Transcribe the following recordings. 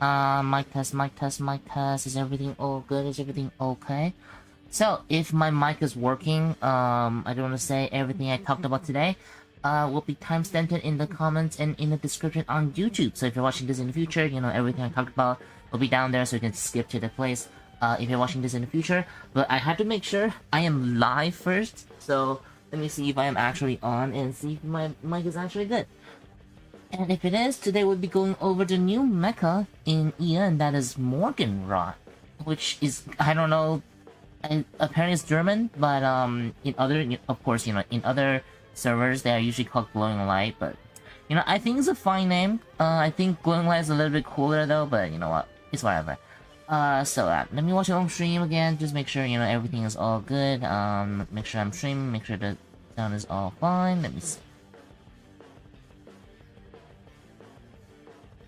Mic test, mic test, mic test. Is everything all good? Is everything okay? So, if my mic is working, I don't want to say everything I talked about today, will be timestamped in the comments and in the description on YouTube. So if you're watching this in the future, you know, everything I talked about will be down there, so you can skip to the place, if you're watching this in the future. But I had to make sure I am live first, so let me see if I am actually on and see if my mic is actually good. And if it is, today we'll be going over the new mecha in Ying, that is Morgenrot, which is, I don't know, apparently it's German, but in other, of course, you know, in other servers they are usually called Glowing Light, but you know, I think it's a fine name. I think Glowing Light is a little bit cooler though, but you know what, it's whatever. Let me watch it on stream again, just make sure, you know, everything is all good. Make sure I'm streaming, make sure the sound is all fine. Let me see.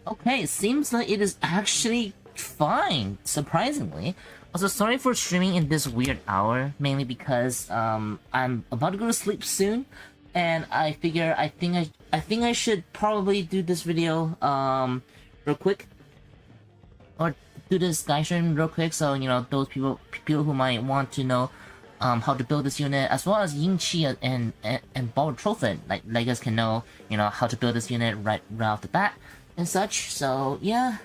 Okay, it seems like it is actually fine, surprisingly. Also, sorry for streaming in this weird hour, mainly because I'm about to go to sleep soon, and I figure I think I should probably do this video real quick, or do this guy stream real quick, so you know, those people who might want to know how to build this unit, as well as Ying and Baal like you guys can know, you know, how to build this unit right off the bat and such. So yeah,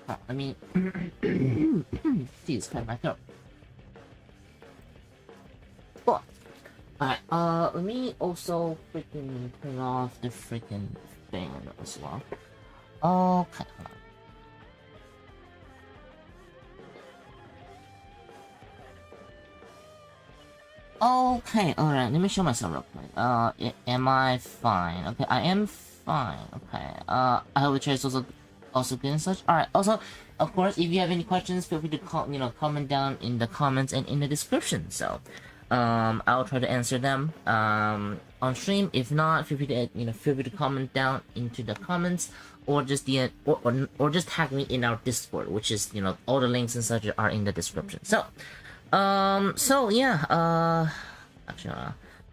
let me jeez, cut my throat. Cool. Alright, let me also freaking turn off the freaking fan as well. Okay, hold on. Okay, alright, let me show myself real quick. Am I fine? Okay, I am fine. Okay, I hope the chat is also good and such. Alright, also, of course, if you have any questions, feel free to comment down in the comments and in the description. So, I'll try to answer them on stream. If not, feel free to comment down into the comments, or just or just tag me in our Discord, which is, you know, all the links and such are in the description. So, yeah,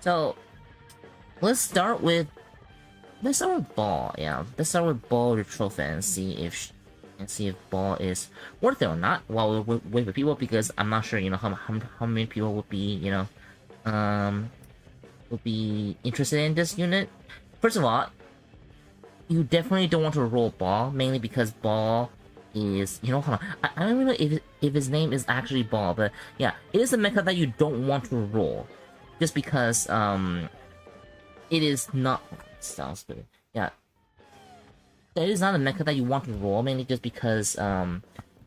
so let's start with Baal. Yeah, let's start with Baal the trophy and see if Baal is worth it or not. While we're waiting for people, because I'm not sure, you know, how many people would be, you know, would be interested in this unit. First of all, you definitely don't want to roll Baal, mainly because Baal is, you know, hold on, I don't know if his name is actually Baal, but yeah, it is a mecha that you don't want to roll, just because it is not. Sounds good. Yeah, it is not a mecha that you want to roll, mainly just because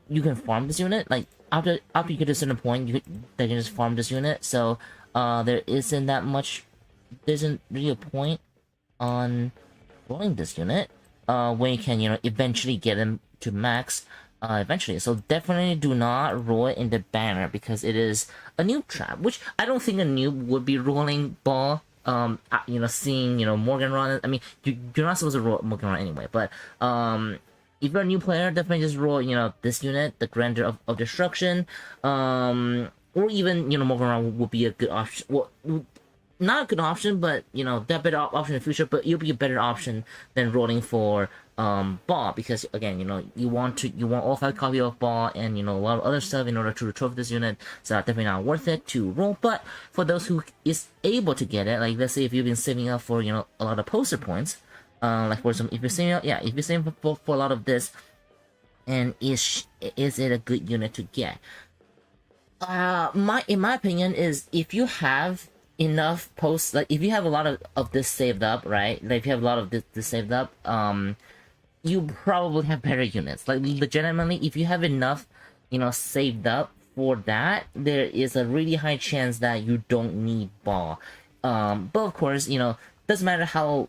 you can farm this unit. Like after you get to a certain point, you can just farm this unit. So there isn't really a point on rolling this unit when you can, you know, eventually get him to max eventually. So definitely do not roll it in the banner, because it is a noob trap, which I don't think a noob would be rolling Baal. You know, seeing, you know, Morgenrot, I mean, you're not supposed to roll Morgenrot anyway, but if you're a new player, definitely just roll, you know, this unit, the Grandeur of Destruction, or even, you know, Morgenrot would be a good option. Well, not a good option, but, you know, that better option in the future, but it'll be a better option than rolling for Baal, because again, you know, you want all 5 copies of Baal and, you know, a lot of other stuff in order to trophy this unit, so that's definitely not worth it to roll. But for those who is able to get it, like let's say if you've been saving up for, you know, a lot of poster points, like for some, if you're saving up, yeah, if you're saving for a lot of this, and is it a good unit to get? In my opinion is, if you have enough posts, like if you have a lot of this saved up, right? Like if you have a lot of this saved up, you probably have better units. Like legitimately, if you have enough, you know, saved up for that, there is a really high chance that you don't need Baal. But of course, you know, doesn't matter how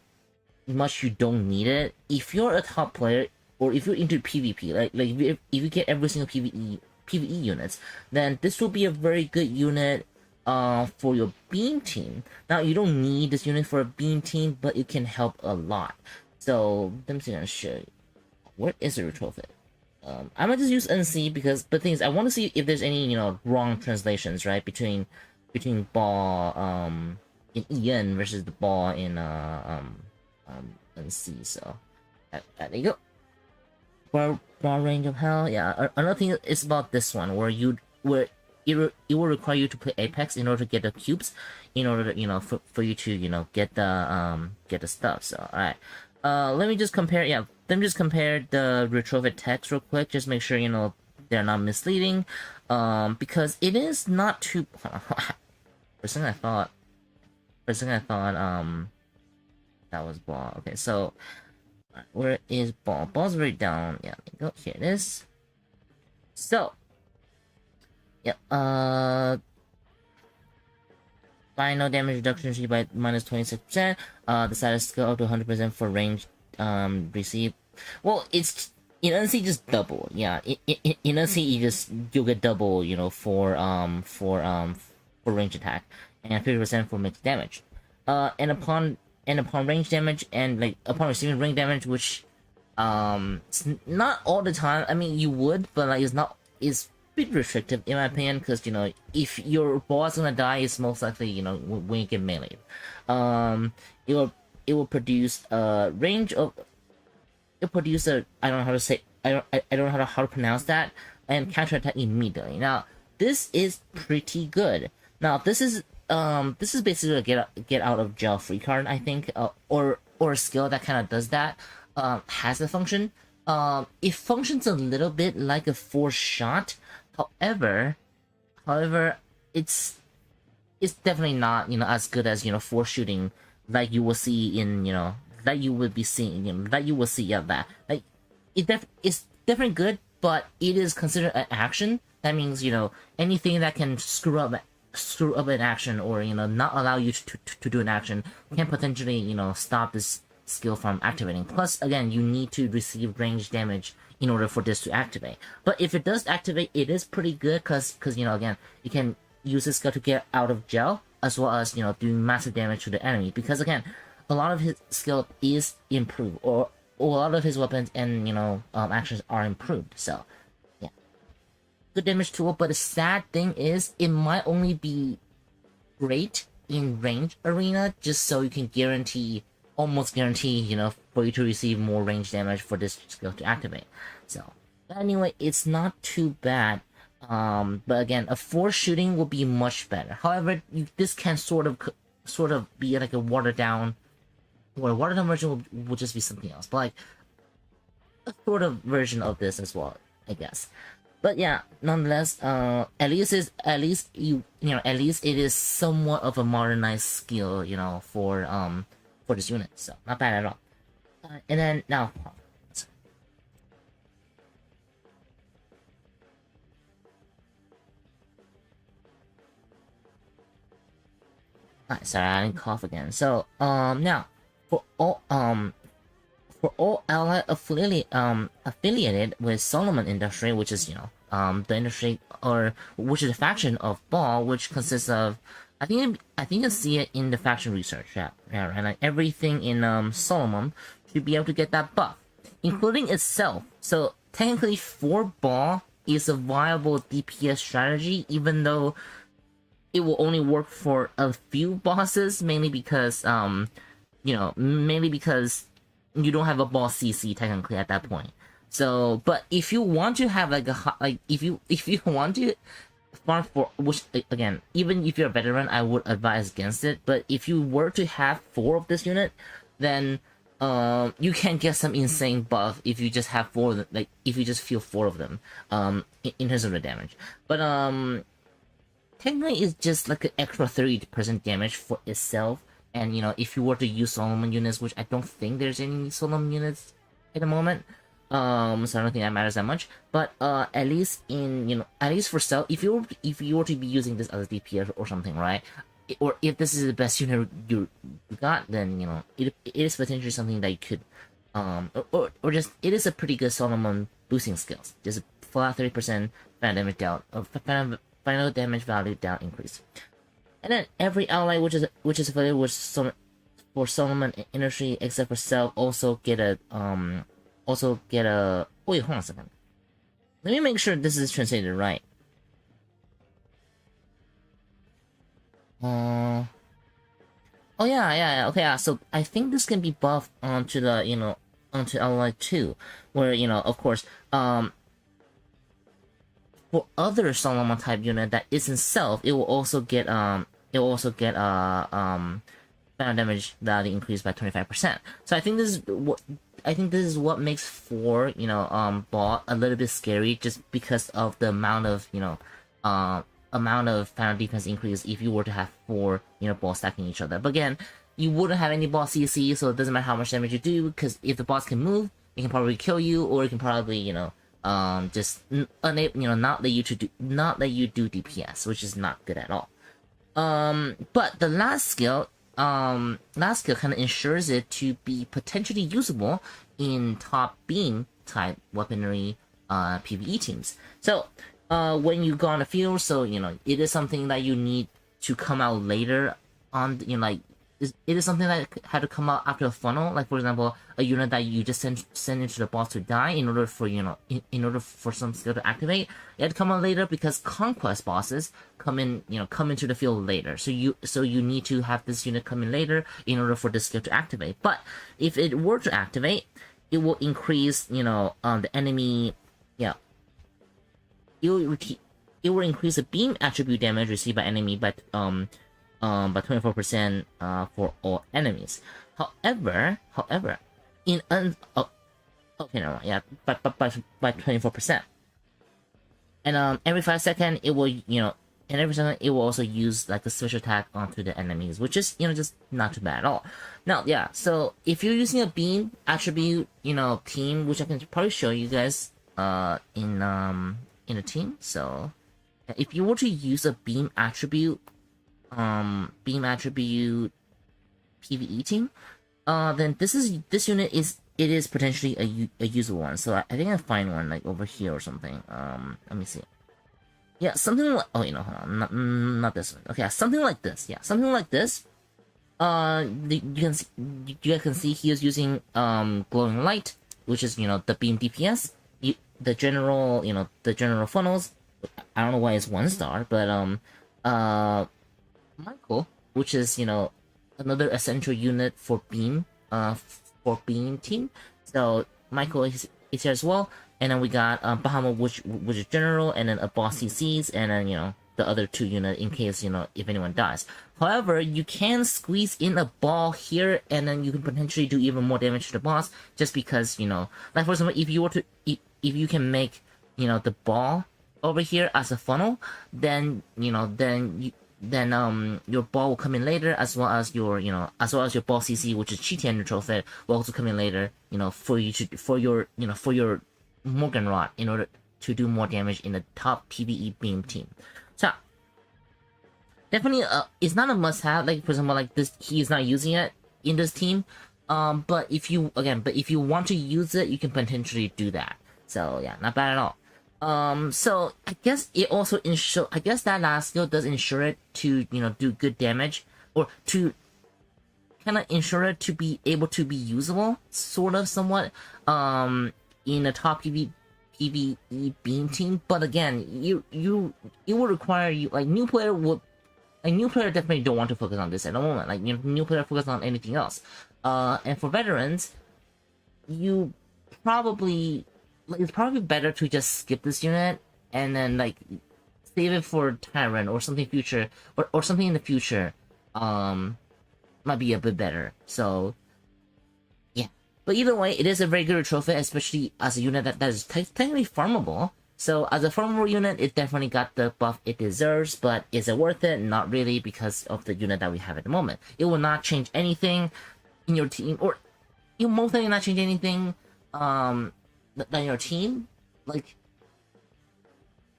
much you don't need it. If you're a top player, or if you're into PvP, like if you get every single PvE units, then this will be a very good unit for your beam team. Now, you don't need this unit for a beam team, but it can help a lot. So let me see, I'll show you. Where is the retrofit? I might just use NC, because the thing is, I want to see if there's any, you know, wrong translations, right, between Baal in Ying versus the Baal in NC. So there you go. broad range of hell. Yeah, another thing is about this one where it will require you to play Apex in order to get the cubes, in order to for you to get the stuff. So alright, let me just compare. Yeah, let me just compare the retrofit text real quick. Just make sure they're not misleading, because it is not too. For a second I thought that was Baal. Okay, so where is Baal? Ball's right down. Yeah, go here. It is. So, yeah. Final damage reduction achieved by minus 26%. The status scale up to 100% for range. Receive. Well, it's in NC just double. Yeah, in NC you'll get double. For range attack and 50% for mixed damage. And upon range damage and upon receiving range damage, which it's not all the time. I mean, you would, but it's bit restrictive in my opinion, because if your boss gonna die, it's most likely when you get melee. It will produce a range of. It'll produce a, I don't know how to say, I don't know how to pronounce that, and counter attack immediately. Now this is pretty good. Now this is basically a get out of jail free card, I think, or a skill that kind of does that. Has a function. It functions a little bit like a force shot. However, it's definitely not as good as force shooting like you will see in that you would be seeing that you will see that it's definitely good, but it is considered an action. That means anything that can screw up an action, or not allow you to do an action, can potentially stop this skill from activating. Plus, again, you need to receive range damage in order for this to activate. But if it does activate, it is pretty good, because again, you can use this skill to get out of jail, as well as doing massive damage to the enemy. Because again, a lot of his skill is improved, or a lot of his weapons and actions are improved. So yeah, good damage tool. But the sad thing is, it might only be great in range arena, just so you can almost guarantee for you to receive more range damage for this skill to activate. So but anyway, it's not too bad. But again, a force shooting will be much better. However, this can sort of be like a watered down, or a watered down version will just be something else, but like a sort of version of this as well, I guess. But yeah, nonetheless, at least it is somewhat of a modernized skill, for this unit. So not bad at all. And then now, sorry, I didn't cough again. So now for all allied affiliated with Solomon Industry, which is the industry, or which is a faction of Baal, which consists of, I think you see it in the faction research. Yeah, right. Like everything in Solomon should be able to get that buff, including itself. So technically, for Baal is a viable DPS strategy, even though it will only work for a few bosses, mainly because mainly because you don't have a Baal CC technically at that point. So, but if you want to have if you want to farm for, which again, even if you're a veteran, I would advise against it. But if you were to have 4 of this unit, then you can get some insane buff if you just have 4 of them, like if you just feel 4 of them in terms of the damage. But technically it's just like an extra 30% damage for itself. And if you were to use Solomon units, which I don't think there's any Solomon units at the moment, so I don't think that matters that much. But at least at least for stealth, if you were to be using this as a DPS or something, right? Or if this is the best unit you got, then it is potentially something that you could or just, it is a pretty good Solomon boosting skills. Just a flat 30% final damage down, final damage value down increase. And then every ally which is affiliated with for Solomon Industry except for Self also get a wait, hold on a second. Let me make sure this is translated right. Oh yeah, okay, so I think this can be buffed onto the onto ally 2, where, you know, of course, for other Solomon type unit that isn't self, it will also get final damage value increased by 25%. So I think this is what makes 4, you know, Baal a little bit scary, just because of the amount of, you know, amount of final defense increase if you were to have 4, you know, Baal stacking each other. But again, you wouldn't have any Baal CC, so it doesn't matter how much damage you do, because if the boss can move, it can probably kill you, or it can probably, you know, just unable, you know, not let you do DPS, which is not good at all. But the last skill kind of ensures it to be potentially usable in top beam type weaponry PvE teams. So when you go on the field, so you know, it is something that you need to come out later on, you know, like it is something that had to come out after a funnel, like for example a unit that you just send into the boss to die in order for, you know, in order for some skill to activate. It had to come out later because conquest bosses come into the field later, so you need to have this unit come in later in order for this skill to activate. But if it were to activate, it will increase, you know, the enemy, yeah, it will increase the beam attribute damage received by enemy by 24% for all enemies. However, in okay, no, yeah, by 24%. And every 5 seconds it will, you know, and every second it will also use like a switch attack onto the enemies, which is, you know, just not too bad at all. Now, yeah, so if you're using a beam attribute, you know, team, which I can probably show you guys in a team. So if you were to use a beam attribute PvE team, then this unit is potentially a usable one. So I think I find one like over here or something. Let me see. Yeah, something like, oh, you know, hold on, not this one. Okay, something like this. Yeah, something like this. You guys can see he is using glowing light, which is, you know, the beam DPS. The general funnels. I don't know why it's 1 star, but Michael, which is, you know, another essential unit for beam team. So Michael is here as well, and then we got Bahamut, which is general, and then a boss CCs, and then, you know, the other 2 unit in case, you know, if anyone dies. However, you can squeeze in a Baal here, and then you can potentially do even more damage to the boss, just because, you know, like for example, if you can make, you know, the Baal over here as a funnel, then, you know, your Baal will come in later, as well as your Baal CC, which is Cheetian neutral fit, will also come in later, you know, for your Morgenrot, in order to do more damage in the top PvE beam team. So definitely it's not a must-have, like for example, like this, he is not using it in this team, but if you want to use it, you can potentially do that. So yeah, not bad at all. So I guess it also I guess that last skill does ensure it to, you know, do good damage, or to kind of ensure it to be able to be usable, sort of, somewhat, in a top PvE beam team. But again, it would require you, like, new player definitely don't want to focus on this at the moment. Like, you know, new player focus on anything else. And for veterans, you probably, like, it's probably better to just skip this unit and then, like, save it for Tyrant or something future, or something in the future. Might be a bit better. So yeah, but either way, it is a very good trophy, especially as a unit that is technically farmable. So as a farmable unit, it definitely got the buff it deserves. But is it worth it? Not really, because of the unit that we have at the moment. It will not change anything in your team, or it will most likely not change anything than your team. Like,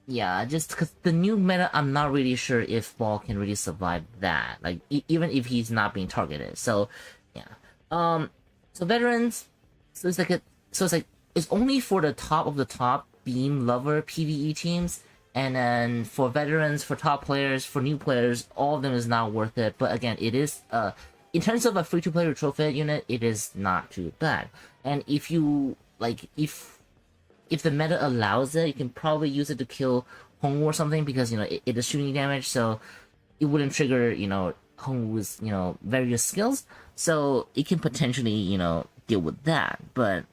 yeah, just because the new meta, I'm not really sure if Baal can really survive that. Like, even if he's not being targeted. So yeah. So veterans, it's only for the top of the top beam lover PvE teams, and then for veterans, for top players, for new players, all of them is not worth it. But again, it is in terms of a free-to-play trophy unit, it is not too bad. And if you like, if the meta allows it, you can probably use it to kill Hong or something, because, you know, it is shooting damage, so it wouldn't trigger, you know, who's various skills, so it can potentially deal with that. But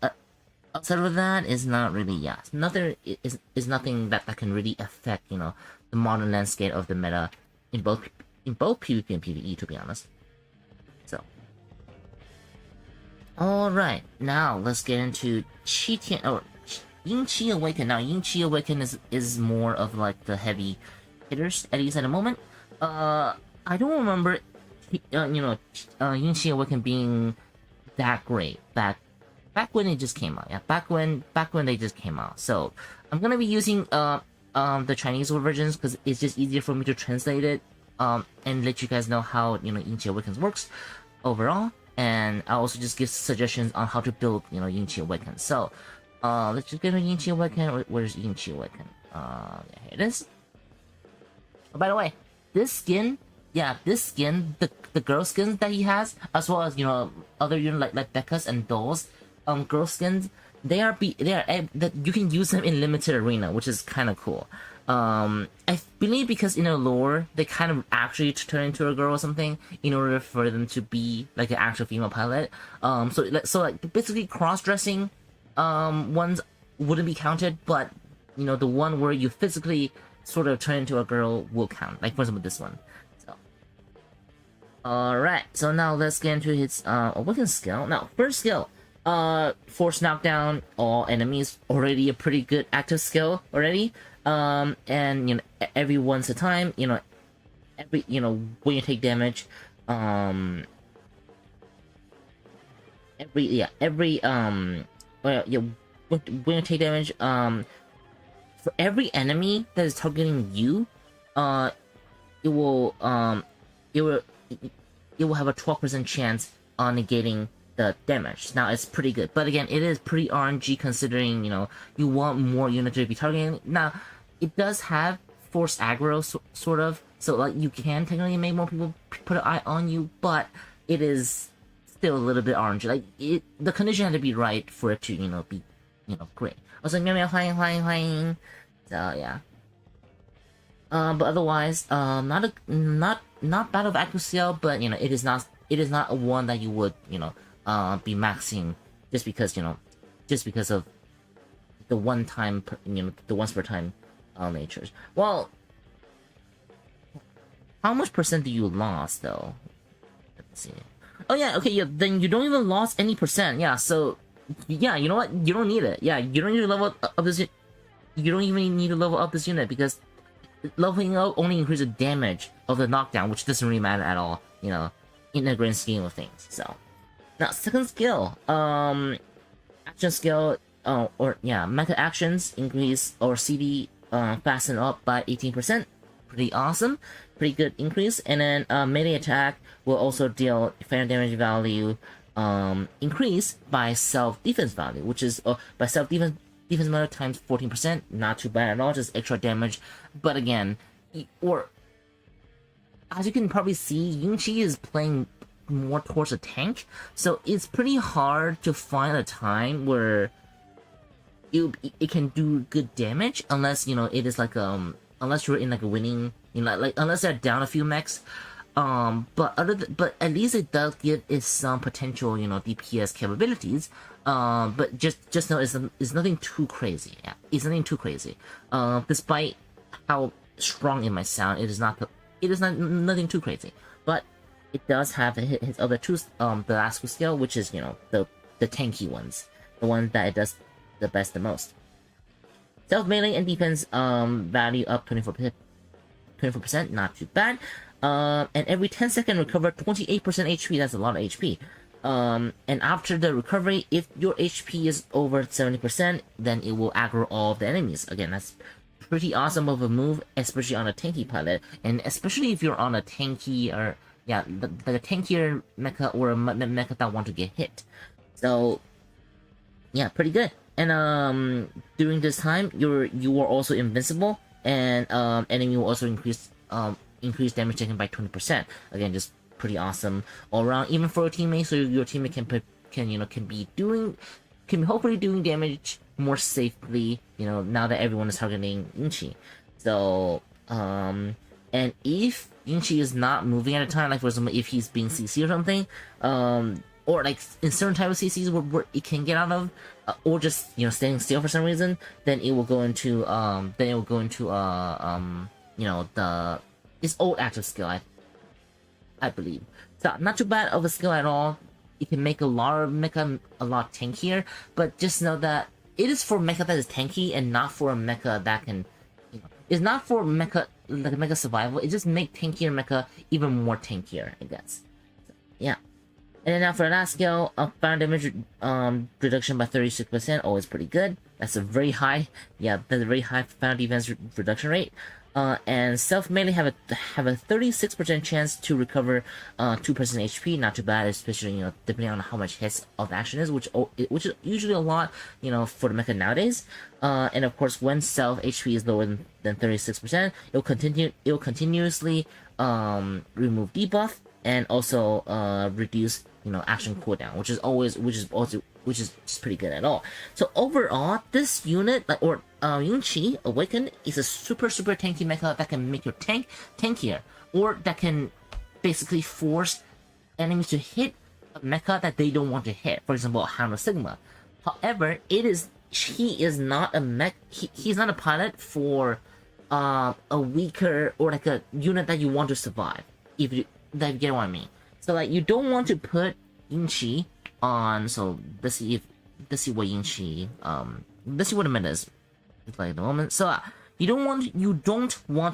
outside of that, is not really nothing is nothing that can really affect the modern landscape of the meta in both PvP and PvE, to be honest. So, all right, now let's get into Ying Awaken. Now, Ying Awaken is more of like the heavy hitters, at least at the moment. I don't remember, Ying Awaken being that great back when it just came out. Yeah, back when they just came out. So I'm gonna be using the Chinese versions because it's just easier for me to translate it and let you guys know how Ying Awaken works overall. And I'll also just give suggestions on how to build Ying Awaken. So let's just get into Ying Awaken. Where's Ying Awaken? Yeah, here it is. Oh, by the way, this skin, the girl skins that he has, as well as other like Becca's and Doll's girl skins, that you can use them in limited arena, which is kind of cool. I believe because in the lore they kind of actually turn into a girl or something in order for them to be like an actual female pilot. So basically cross-dressing ones wouldn't be counted, but the one where you physically sort of turn into a girl will count. Like for example this one. So alright, so now let's get into his Awaken skill. Now first skill, force knockdown all enemies, already a pretty good active skill already. And every once a time, every when you take damage, when you take damage, for every enemy that is targeting you, it will have a 12% chance on negating the damage. Now it's pretty good, but again, it is pretty RNG considering you want more units to be targeting. Now it does have force aggro sort of, so like you can technically make more people put an eye on you, but it is still a little bit RNG. Like the condition had to be right for it to be great. Also, meow meow, flying. So yeah. But otherwise, not bad of active skill, but it is not a one that you would be maxing just because of the one time the once per time natures. Well, how much percent do you lost though? Let's see. Oh yeah, okay, yeah, then you don't even lost any percent. Yeah, so yeah, you know what? You don't need it. Yeah, you don't need to level up this. You don't even need to level up this unit because leveling up only increases the damage of the knockdown, which doesn't really matter at all. In the grand scheme of things. So now second skill, action skill, Mecha actions increase or CD fasten up by 18%. Pretty awesome, pretty good increase. And then melee attack will also deal phantom damage value increase by self defense value, which is by self defense value times 14%. Not too bad at all, just extra damage. But again, or as you can probably see, Ying is playing more towards a tank, so it's pretty hard to find a time where it can do good damage unless it is like unless you're in like a winning unless they're down a few mechs. But at least it does give it some potential DPS capabilities. But just know it's nothing too crazy. Yeah, it's nothing too crazy. Despite how strong it might sound, it is nothing too crazy. But it does have his other two, the last two skill, which is the tanky ones, the one that it does the best the most. Self melee and defense value up 24%, not too bad. And every 10 seconds recover 28% HP. That's a lot of HP. And after the recovery, if your HP is over 70%, then it will aggro all of the enemies. Again, that's pretty awesome of a move, especially on a tanky pilot, and especially if you're on a tanky or the tankier mecha or a mecha that want to get hit. So yeah, pretty good. And during this time, you are also invincible, and enemy will also increase damage taken by 20%. Again, just pretty awesome all around, even for your teammate. So your teammate can be hopefully doing damage more safely. Now that everyone is targeting Ying. So and if Yingqi is not moving at a time, like for example, if he's being CC or something, or like in certain type of CCs where it can get out of, or just standing still for some reason, then it will go into its old active skill, I believe. So not too bad of a skill at all. It can make a lot of mecha a lot tankier, but just know that it is for mecha that is tanky and not for a mecha that can. It's not for mecha like mecha survival. It just make tankier mecha even more tankier, I guess. So, yeah. And then now for the last skill, fire damage reduction by 36%, always pretty good. That's a very high, that's a very high fire defense reduction rate. And self melee have a 36% chance to recover 2% HP. Not too bad, especially depending on how much hits of action is, which is usually a lot for the mecha nowadays. And of course, when self HP is lower than 36%, it'll continuously remove debuff and also reduce action cooldown, which is just pretty good at all. So overall, this unit Ying-Chi Awaken is a super tanky mecha that can make your tank tankier, or that can basically force enemies to hit a mecha that they don't want to hit. For example, Hound of Sigma. However, he is not a mech. He's not a pilot for a weaker or like a unit that you want to survive. If you get what I mean. So like you don't want to put Ying-Chi on. So let's see what Ying-Chi let's see what the meta is like at the moment. So you don't want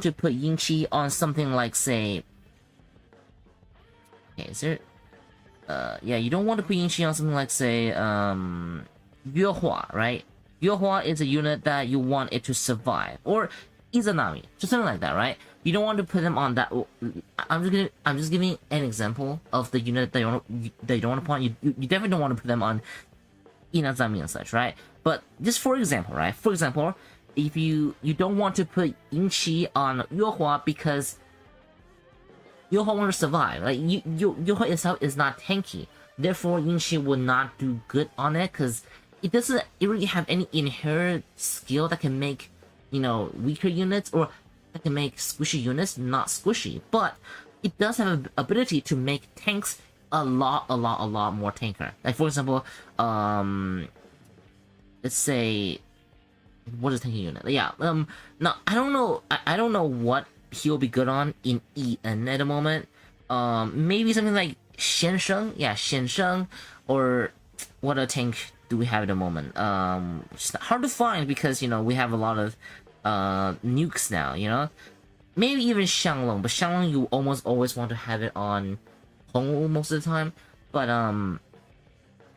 to put Ying-Chi on something like, say, okay, is there you don't want to put Ying-Chi on something like, say, Yuehua, right? Yuehua is a unit that you want it to survive, or Izanami, just something like that, right? You don't want to put them on that. I'm just giving an example of the unit that you don't want to put on. You definitely don't want to put them on Inazami and such, right? But just for example, right? For example, if you don't want to put Ying-Chi on Yuehua because Yuehua want to survive, like Yuehua itself is not tanky, therefore Ying-Chi will not do good on it because it doesn't really have any inherent skill that can make weaker units, or that can make squishy units not squishy, but it does have an ability to make tanks a lot more tanker. Like for example, let's say, what is tanky unit? Yeah, now I don't know what he'll be good on in EN at the moment. Maybe something like Xiansheng, Xiansheng, or what a tank do we have at the moment? It's hard to find because we have a lot of nukes now. Maybe even Xianglong, but Xianglong you almost always want to have it on Hongwu most of the time. But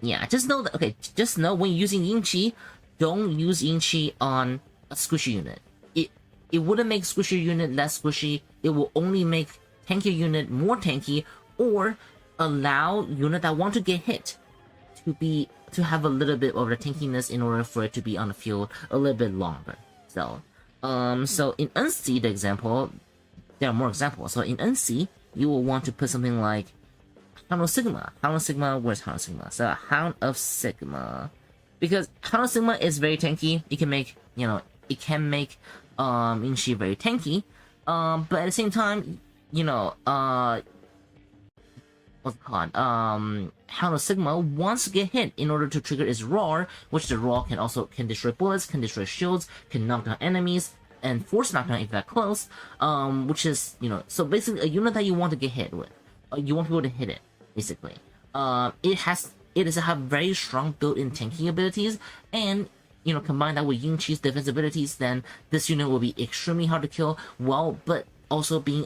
yeah, just know that. Okay, just know when using Ying-Chi, don't use Ying-Chi on a squishy unit. It wouldn't make squishy unit less squishy. It will only make tanky unit more tanky, or allow unit that want to get hit to have a little bit of the tankiness in order for it to be on the field a little bit longer. So in NC, the example, there are more examples. So in NC, you will want to put something like Hound of Sigma. Hound of Sigma, where's Hound of Sigma? So Hound of Sigma, because Hound of Sigma is very tanky. It can make Ying-Chi very tanky. But at the same time, what's it called? Hound of Sigma wants to get hit in order to trigger its roar, which the roar can destroy bullets, can destroy shields, can knock down enemies, and force knockdown if that close. Which is so basically a unit that you want to get hit with. You want people to hit it, basically. It does have very strong built-in tanking abilities, and combine that with Ying-Chi's defense abilities, then this unit will be extremely hard to kill. But also being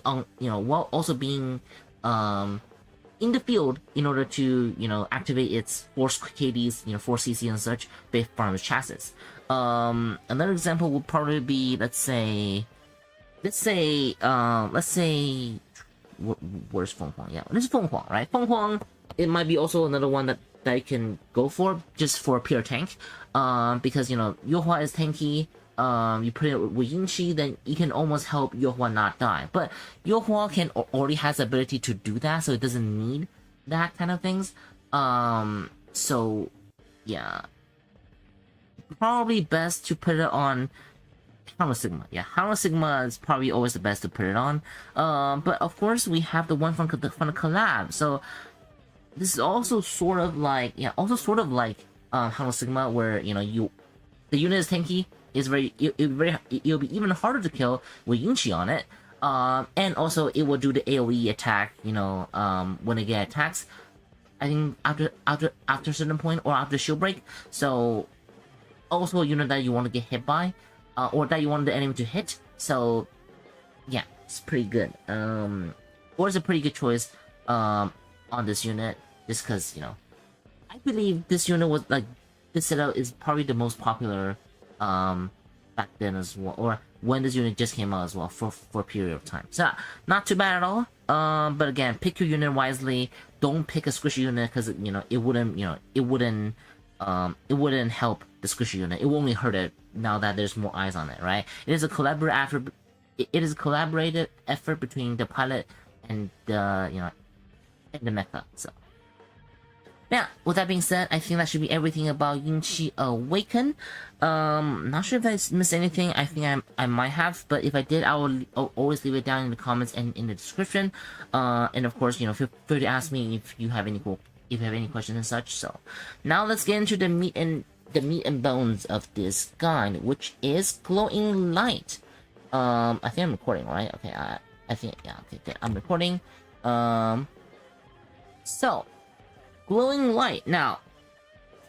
in the field in order to activate its force KDs, 4 CC and such based on the chassis. Another example would probably be let's say where's Feng Huang? Yeah, this is Feng Huang, right? Feng Huang, it might be also another one that you can go for just for a pure tank, because Yuehua is tanky. You put it with Ying-Chi, then you can almost help Yuehua not die. But Yuehua already has the ability to do that, so it doesn't need that kind of things. So yeah, probably best to put it on Harmless Sigma. Yeah, Harmless Sigma is probably always the best to put it on. But of course we have the one from the collab. So this is also sort of like Harmless Sigma, where the unit is tanky. Is it'll be even harder to kill with Ying on it. And also it will do the AoE attack. When it get attacks. I think after a certain point or after shield break. So also a unit that you want to get hit by, or that you want the enemy to hit. So yeah, it's pretty good. Or it's a pretty good choice on this unit, just because I believe this unit was like this setup is probably the most popular back then as well, or when this unit just came out as well for a period of time. So not too bad at all. But again, pick your unit wisely. Don't pick a squishy unit, because it wouldn't help the squishy unit. It will only hurt it now that there's more eyes on it, right? It is a collaborative collaborative effort between the pilot and the and the mecha. So yeah, with that being said, I think that should be everything about Ying Awaken. Not sure if I missed anything. I think I might have, but if I did, I'll always leave it down in the comments and in the description. And of course, feel free to ask me if you have any questions and such. So now let's get into the meat and bones of this gun, which is glowing light. I think I'm recording, right? Okay, I think yeah. Okay, I'm recording. So. Glowing light. Now,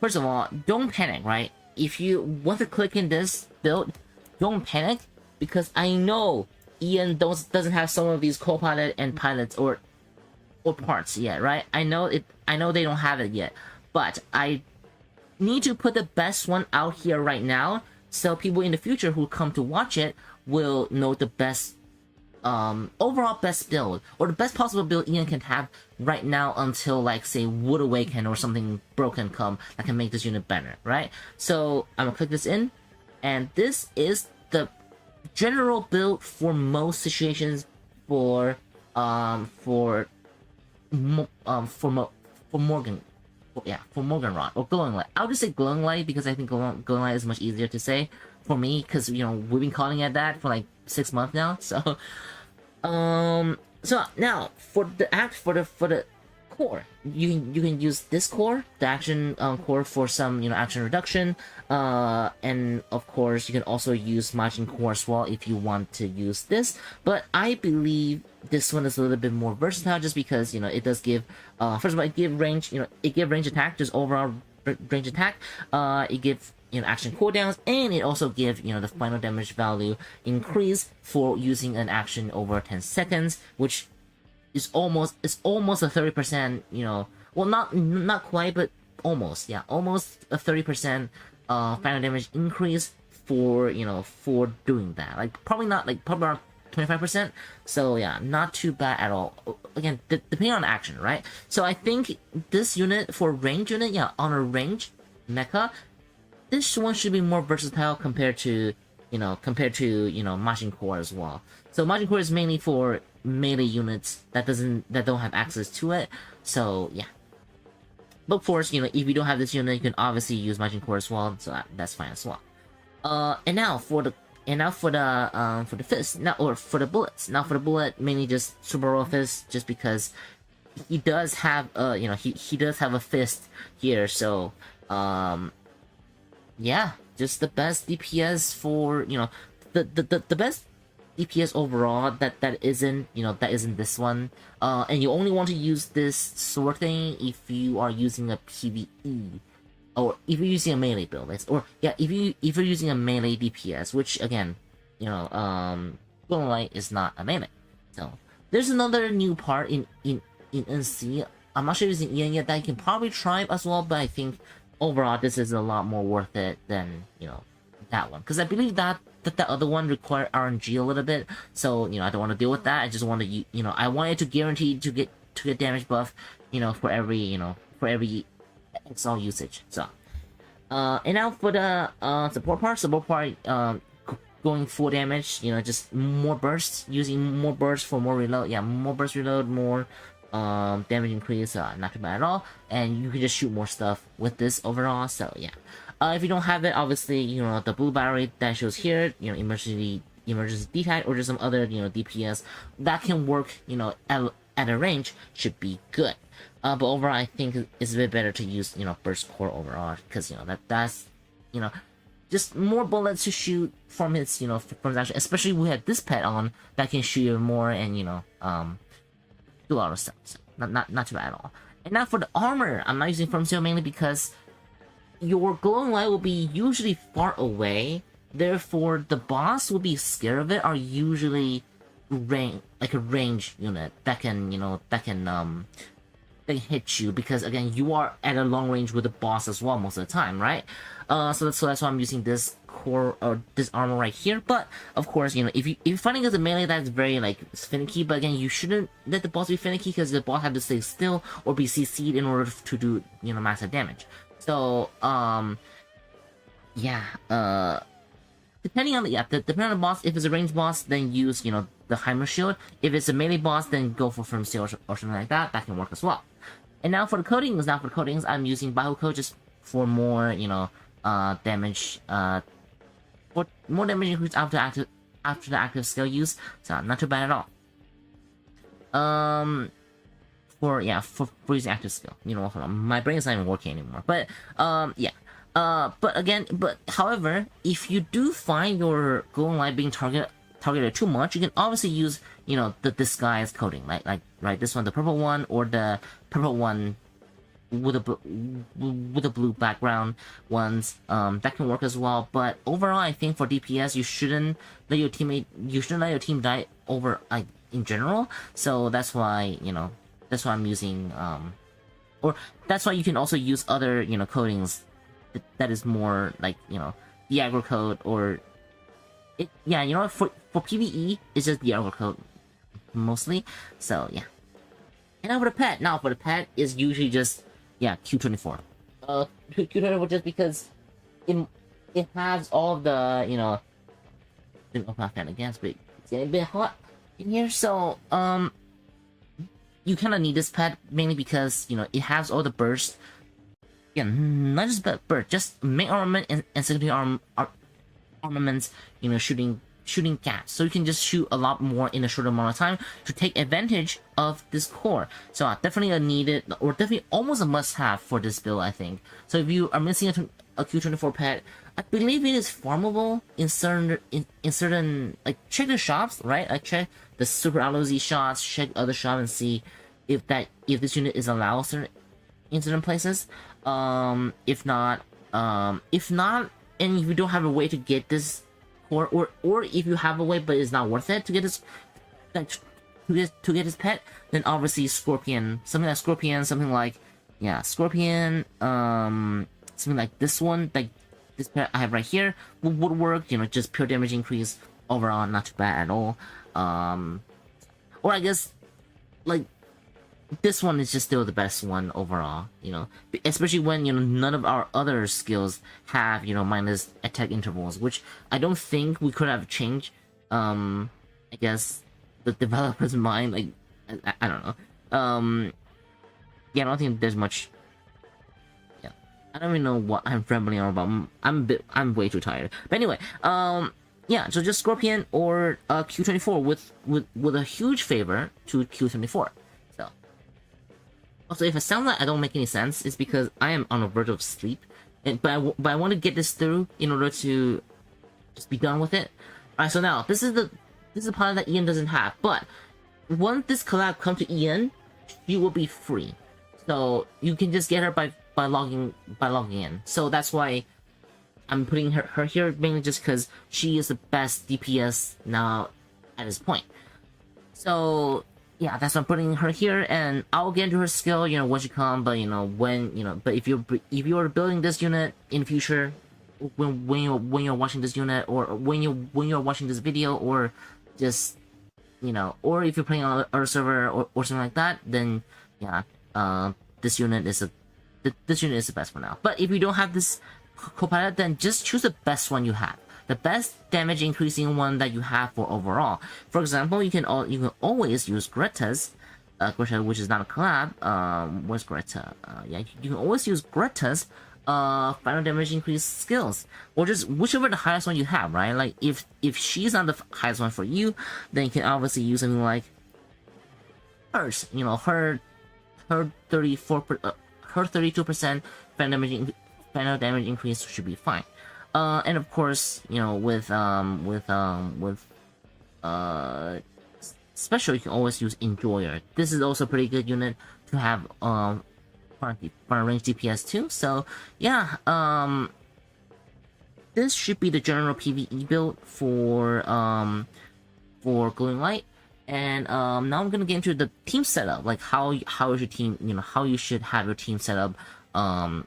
first of all, don't panic, right? If you want to click in this build, don't panic, because I know Ian doesn't have some of these co-pilot and pilots or parts yet, right? I know they don't have it yet, but I need to put the best one out here right now, so people in the future who come to watch it will know the best overall best build, or the best possible build Ian can have right now until, like, say, Would Awaken or something broken come that can make this unit better, right? So I'm gonna click this in, and this is the general build for most situations for Morgenrot or Glowing Light. I'll just say Glowing Light because I think Glowing Light is much easier to say for me, because we've been calling it that for like 6 months now. So so now for the core, you can use this core, the action core, for some action reduction, and of course you can also use Majin core as well if you want to use this. But I believe this one is a little bit more versatile, just because it does give first of all, it give range attack, just overall range attack. It gives action cooldowns, and it also gives the final damage value increase for using an action over 10 seconds, which is almost a 30%, well, not quite, but almost, yeah, almost a 30% final damage increase for for doing that. Like probably around 25%. So yeah, not too bad at all. Again, depending on action, right? So I think this unit for range unit, yeah, on a range mecha, this one should be more versatile compared to Majin core as well. So Majin core is mainly for melee units that don't have access to it. So yeah. But of course, if you don't have this unit, you can obviously use Majin core as well. So that's fine as well. And now for the fist, or for the bullets. Now for the bullet, mainly just super raw fist, just because he does have he does have a fist here. So yeah, just the best DPS for the best DPS overall that isn't this one. And you only want to use this sort of thing if you are using a PvE, or if you're using a melee build, or yeah, if you're using a melee DPS, which again, Golden Light is not a melee. So there's another new part in NC. I'm not sure if it's in EN yet, that you can probably try as well, but I think overall this is a lot more worth it than that one, because I believe that the other one required RNG a little bit. So I don't want to deal with that. I just want to I wanted to guarantee to get damage buff for every XL usage. So and now for the support part going full damage, just more bursts, using more bursts for more reload. Yeah, more burst reload, more damage increase, not too bad at all, and you can just shoot more stuff with this overall. So yeah, If you don't have it, obviously, you know, the blue battery that shows here, you know, emergency detect, or just some other, you know, DPS that can work, you know, at a range should be good. But overall, I think it's a bit better to use, you know, burst core overall, because, you know, that's, you know, just more bullets to shoot from his, you know, from his action. Especially we had this pet on that can shoot even more and, you know, do a lot of stuff. So not too bad at all. And now for the armor, I'm not using Firm Seal mainly because your glowing light will be usually far away. Therefore, the boss will be scared of it. Are usually like a range unit that can, you know, that can hit you, because again, you are at a long range with the boss as well most of the time, right? So that's why I'm using this core or this armor right here. But of course, you know, if you're fighting as a melee, that's very like finicky. But again, you shouldn't let the boss be finicky, because the boss has to stay still or be CC'd in order to do, you know, massive damage. So yeah, depending on the boss. If it's a ranged boss, then use, you know, the Heimer shield. If it's a melee boss, then go for Firm Seal or something like that. That can work as well. And now for the coatings, I'm using Baal coat just for more, you know, damage, for more damage increase after the active skill use. So not too bad at all. For using active skill, you know, my brain is not even working anymore. But yeah. But however, if you do find your glowing light being targeted too much, you can obviously use, you know, the disguise coating, like right, this one, the purple one, or the purple one with a blue background ones. That can work as well. But overall, I think for DPS, you shouldn't let your team die over, like, in general. So that's why, you know, that's why I'm using or that's why you can also use other, you know, coatings that is more like, you know, the aggro code, or it, yeah, you know what, for PvE it's just the aggro code mostly. So yeah. And now for the pet is usually just, yeah, Q24. Q24 just because it has all of the, you know, I'm not fan against, but it's getting a bit hot in here. So you kind of need this pet mainly because, you know, it has all the burst. Yeah, not just burst, just main armament and secondary armaments, you know, shooting gaps. So you can just shoot a lot more in a shorter amount of time to take advantage of this core. So definitely a needed, or definitely almost a must-have for this build, I think. So if you are missing a Q24 pet, I believe it is farmable in certain like, check the shops, right? Like check the Super LOZ shots, check other shops and see if this unit is allowed in certain places. If not, and if you don't have a way to get this core, or if you have a way but it's not worth it to get this, like, to get this pet, then obviously Scorpion, something like Scorpion, something like this one, like this pet I have right here, would work. You know, just pure damage increase overall, not too bad at all. Or I guess, like, this one is just still the best one overall, you know, especially when, you know, none of our other skills have, you know, minus attack intervals, which I don't think we could have changed. I guess the developer's mind, like, I don't know. Yeah, I don't think there's much. Yeah, I don't even know what I'm rambling on about. I'm way too tired. But anyway, yeah, so just Scorpion or Q24 with a huge favor to Q24. Also, if it sounds like I don't make any sense, it's because I am on the verge of sleep, but I want to get this through in order to just be done with it. Alright, so now this is the part that Ian doesn't have, but once this collab comes to Ian, she will be free. So you can just get her by logging in. So that's why I'm putting her here, mainly just because she is the best DPS now at this point. So yeah, that's why I'm putting her here, and I'll get into her skill, you know, when she comes. But you know, but if you're building this unit in the future, when you're watching this unit, or when you're watching this video, or just, you know, or if you're playing on other server or something like that, then yeah, this unit is the best for now. But if you don't have this co-pilot, then just choose the best one you have. The best damage increasing one that you have for overall. For example, you can always use Greta's, which is not a collab. Where's Greta? Yeah, you can always use Greta's final damage increase skills, or just whichever the highest one you have, right? Like if she's not the highest one for you, then you can obviously use something like hers. You know, her 32% final damage increase should be fine. And of course, you know, with special, you can always use Enjoyer. This is also a pretty good unit to have for range DPS too. So yeah, this should be the general PvE build for Glowing Light. And now I'm gonna get into the team setup, like how is your team, you know, how you should have your team set up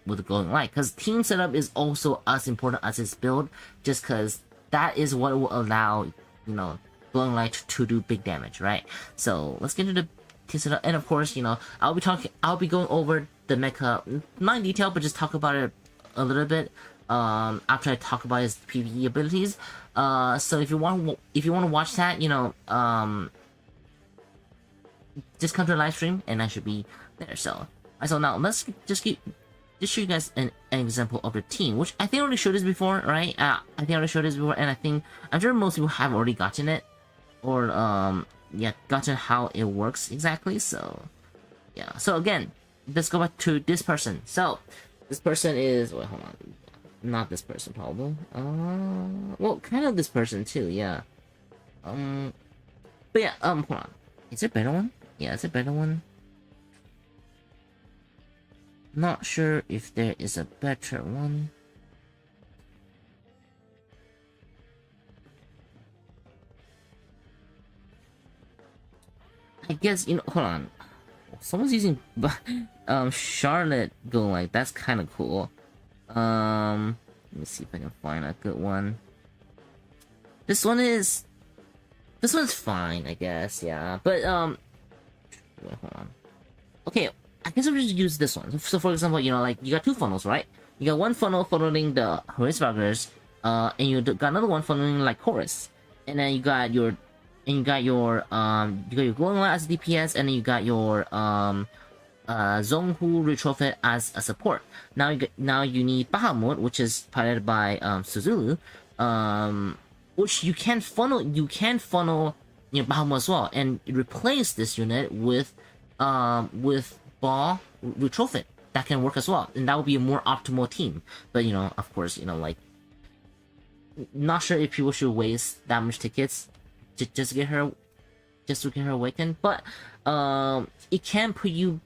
with the Glowing Light, because team setup is also as important as its build, just because that is what will allow, you know, Glowing Light to do big damage, right? So let's get into the team setup, and of course, you know, I'll be going over the mecha, not in detail, but just talk about it a little bit after I talk about his PvE abilities. So if you want to watch that, you know, just come to the live stream and I should be there. So now let's just show you guys an example of the team, which I think I already showed this before, right? I think I already showed this before, and I'm sure most people have already gotten it, or yeah, gotten how it works exactly. So yeah, so again, let's go back to this person. So this person is, wait, hold on, not this person probably. Well, kind of this person too, yeah. But yeah, hold on. Is there a better one? Yeah, it's a better one. Not sure if there is a better one. I guess, you know, hold on. Someone's using Charlotte going like, that's kind of cool. Let me see if I can find a good one. This one's fine, I guess, yeah. But wait, hold on. Okay, I guess I'll just use this one. So for example, you know, like you got two funnels, right? You got one funnel funneling the Harassburgers, and you got another one funneling like Chorus, and then you got your Glowing Light as DPS, and then you got your Zonghu Retrophet as a support. Now you need Bahamut, which is piloted by Suzulu, which you can funnel, you know, Bahamut as well, and replace this unit with Baal Retrophet. That can work as well, and that would be a more optimal team. But you know, of course, you know, like, not sure if people should waste that much tickets just to get her Awakened, but it can put you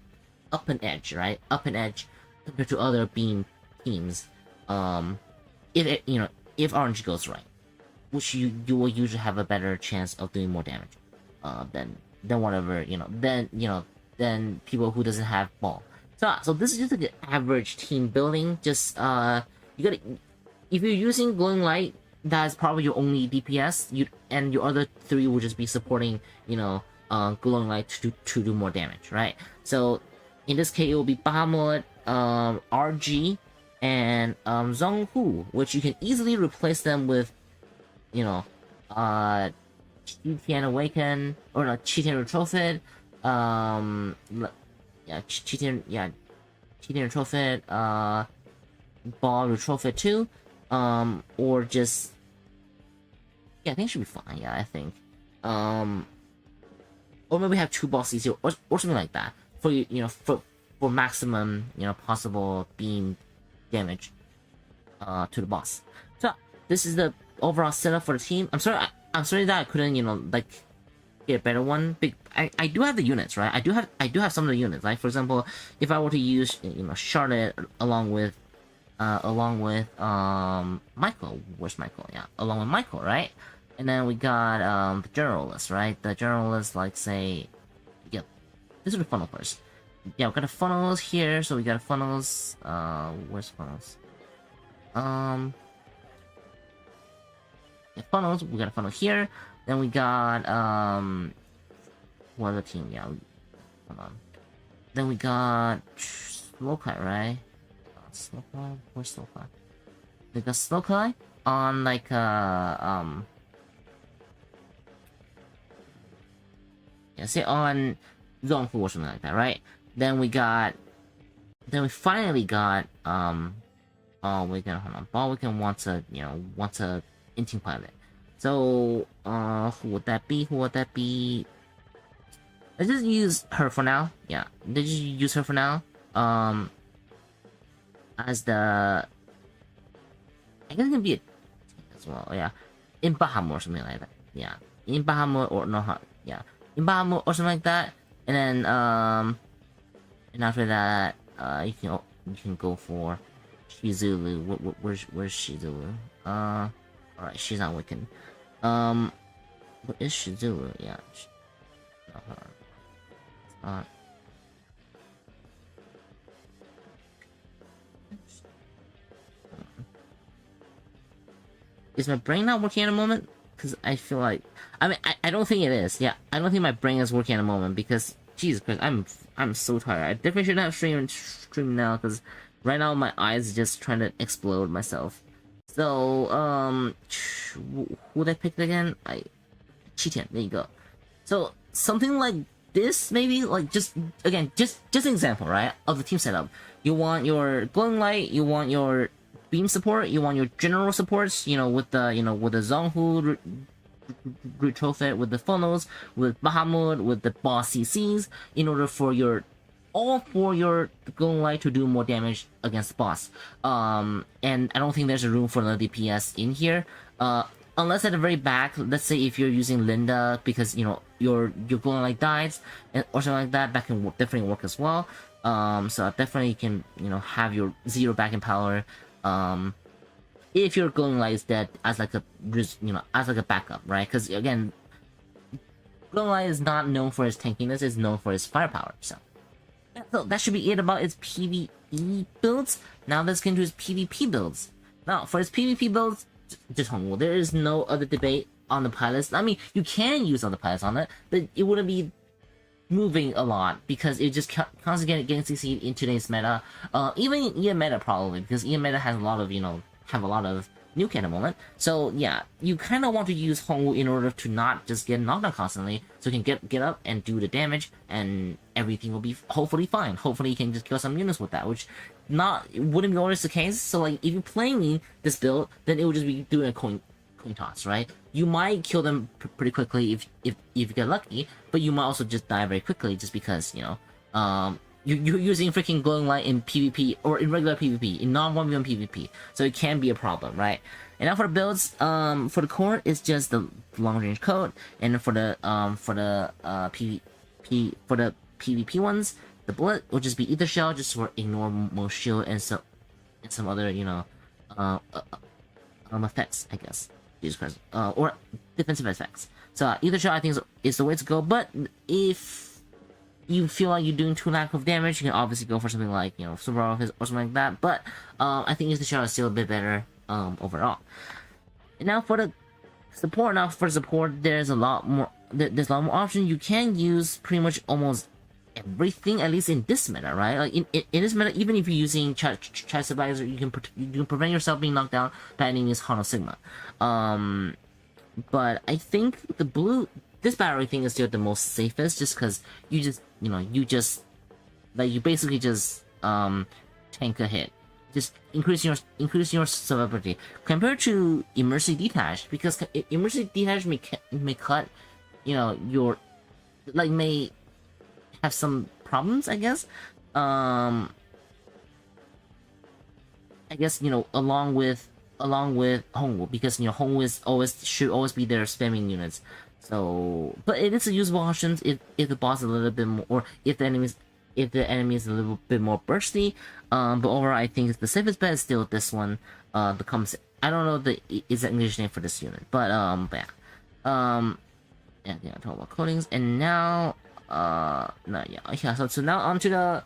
up an edge, right? Up an edge compared to other beam teams. If RNG goes right, which you will usually have a better chance of doing more damage than whatever, you know, than people who doesn't have Baal. So this is just like an average team building. Just you gotta, if you're using Glowing Light, that's probably your only DPS. And your other three will just be supporting, you know, Glowing Light to do more damage, right? So in this case, it will be Bahamut, RG, and Zonghu, which you can easily replace them with, you know, Qitian Awaken, or no, Qitian Retrophet, Qitian Retrophet, Baal Retrophet too, or just, yeah, I think it should be fine, yeah, I think, or maybe have two Baal CC, or something like that, for, you know, for maximum, you know, possible beam damage, to the boss. So, this is the overall setup for the team. I'm sorry that I couldn't, you know, like, get a better one. I do have the units, right? I do have some of the units. Like, for example, if I were to use, you know, Charlotte along with Michael. Where's Michael? Yeah, along with Michael, right? And then we got the generalist, right? The generalist, like, say, yeah, this is the funnel first. Yeah, we got the funnels here, so we got funnels. Where's funnels? Yeah, funnels. We got a funnel here. Then we got what other team? Yeah, hold on. Then we got Slowkai, right? Slowkai? Where's Slowkai? We got Slowkai on like yeah, say on Zone 4 or something like that, right? Then we finally got Awaken, hold on. Awaken wants a, wants a inting pilot. So, who would that be? Who would that be? Let's just use her for now. Yeah, let's just use her for now. As the, I guess it can be a as well. Yeah, in Bahamut or something like that. Yeah, in Bahamut or no, yeah, in Bahamut or something like that. And then and after that, you can go for Shizulu. Where's Shizulu? Alright, she's not Wiccan. What is Shizulu? Yeah. No, hold on. Is my brain not working at the moment? Because I feel like, I mean, I don't think it is. Yeah, I don't think my brain is working at the moment because Jesus Christ, I'm so tired. I definitely should have stream now because right now my eyes are just trying to explode myself. So who would I pick again? Chitian. There you go. So something like this, maybe, like just again, just an example, right, of the team setup. You want your glowing light, you want your beam support, you want your general supports, with the with the Zonghu retrofit, with the funnels, with Bahamut, with the boss CCs, in order for your glowing light to do more damage against the boss. And I don't think there's a room for another DPS in here. Unless at the very back, let's say if you're using Linda because your glowing light dies or something like that, that can definitely work as well. So definitely you can have your 0 back in power. If your glowing light is dead as like a backup, right? Because again, glowing light is not known for its tankiness; it's known for its firepower. So that should be it about its PvE builds. Now let's get into its PvP builds. Now for its PvP builds, just Hongwu. There is no other debate on the pilots. I mean, you can use other pilots on it, but it wouldn't be moving a lot because it just constantly getting CC'd in today's meta. Even in EM meta probably, because EM meta has a lot of nuke at the moment. So yeah, you kind of want to use Hongwu in order to not just get knocked down constantly, so you can get up and do the damage, and everything will be hopefully fine. Hopefully you can just kill some units with that, which wouldn't be always the case. So like if you're playing this build, then it would just be doing a coin toss, right? You might kill them pretty quickly if you get lucky, but you might also just die very quickly just because you're using freaking glowing light in PvP or in regular PvP, in non-1v1 PvP, so it can be a problem, right? And now for the builds, for the core, it's just the long range coat, and for the PvP ones, the bullet will just be Ether Shell, just for ignore most shield and some other effects, I guess. Jesus Christ, or defensive effects. So Ether Shell I think is the way to go. But if you feel like you're doing too lack of damage, you can obviously go for something like Super Office or something like that. But I think Ether Shell is still a bit better overall. And now for the support. There's a lot more. There's a lot more options. You can use pretty much almost everything, at least in this meta, right? Like in this meta, even if you're using Chai Stabilizer, you can prevent yourself being knocked down by enemies Hano Sigma. But I think this battery thing is still the most safest, just because you basically just tank a hit, just increasing your survivability compared to Immersive Detach, because Immersive Detach may cut your may have some problems, I guess. I guess along with Hongwu, because Hongwu should always be there spamming units. So, but it is a usable option if the boss is a little bit more, or if the enemy is a little bit more bursty. But overall, I think the safest bet is still this one. I don't know the exact English name for this unit, but yeah. Yeah, talk about coatings, and now so now onto the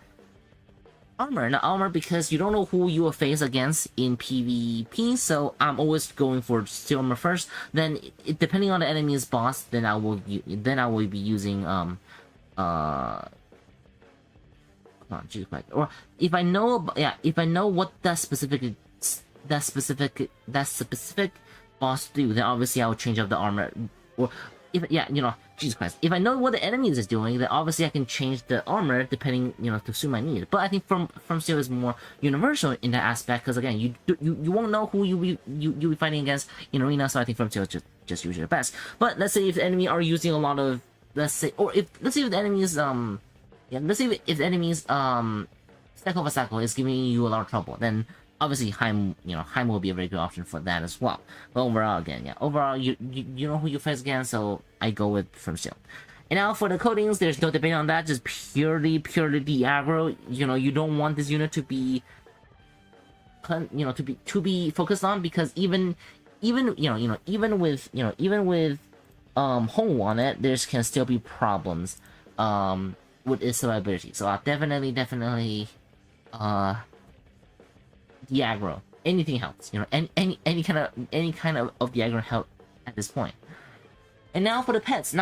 armor. Now armor, because you don't know who you will face against in PvP, so I'm always going for steel armor first. Then depending on the enemy's boss, then I will be using or if I know what that specific boss do, then obviously I will change up the armor, or if Jesus Christ, if I know what the enemy is doing, then obviously I can change the armor depending, to suit my need. But I think from Steel is more universal in that aspect, because again, you won't know who you be fighting against in arena. So I think from Steel is just usually the best. But let's say if the enemy are using a lot of, let's say if the enemies let's say if the enemies Stack over Stackle is giving you a lot of trouble, then obviously Heim will be a very good option for that as well. But overall, again, overall you know who you face against, so I go with From Steel. And now for the coatings, there's no debate on that, just purely the aggro. You don't want this unit to be to be focused on, because even with Hong on it, there can still be problems with its survivability. So I'll definitely the aggro. Anything helps. Any kind of the aggro help at this point. And now for the pets.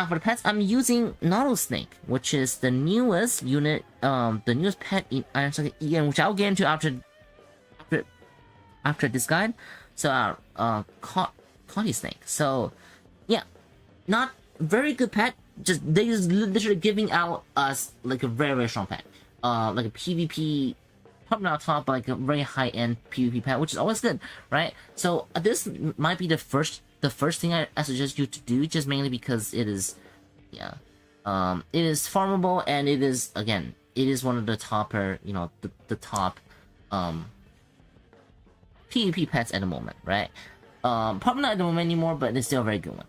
I'm using Snake, which is the newest unit, the newest pet in Iron Saga EN, which I'll get into after this guide. So Cotty Snake. So yeah, not very good pet. They just literally giving out us like a very strong pet. Like a PvP, probably not top, but like a very high-end PvP pet, which is always good, right? So this might be the first thing I suggest you to do, just mainly because it is, it is farmable, and it is, again, it is one of the topper, the top PvP pets at the moment, right? Probably not at the moment anymore, but it's still a very good one.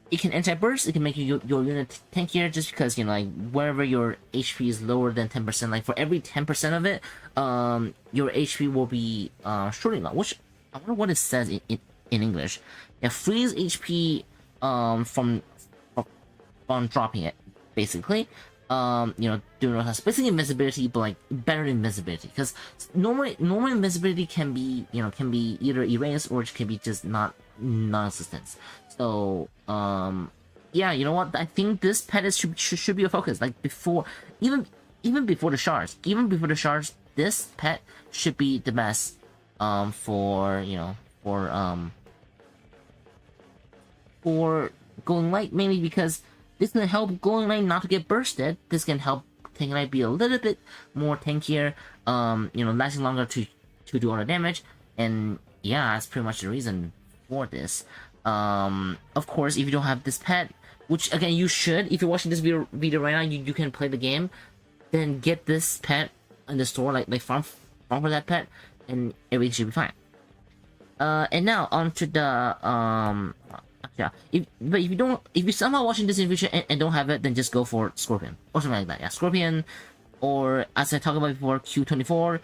It can anti-burst, it can make your unit tankier, just because, like, wherever your HP is lower than 10%, like, for every 10% of it, your HP will be shorting long, which, I wonder what it says in English. Yeah, freeze HP from dropping it, basically. Doing basically invincibility, but like better invincibility, because normal invincibility can be either erased or it can be just non-existent. So yeah, you know what? I think this pet should be a focus. Like even before the shards, this pet should be the best for Golden Light, mainly because this can help Golden Light not to get bursted. This can help Tank Light be a little bit more tankier, lasting longer to do all the damage. And yeah, that's pretty much the reason for this. Of course, if you don't have this pet, which again you should, if you're watching this video right now, you can play the game, then get this pet in the store, like farm for that pet, and everything should be fine. And now onto the yeah. If you're somehow watching this in the future and don't have it, then just go for Scorpion or something like that. Yeah, Scorpion, or as I talked about before, Q24,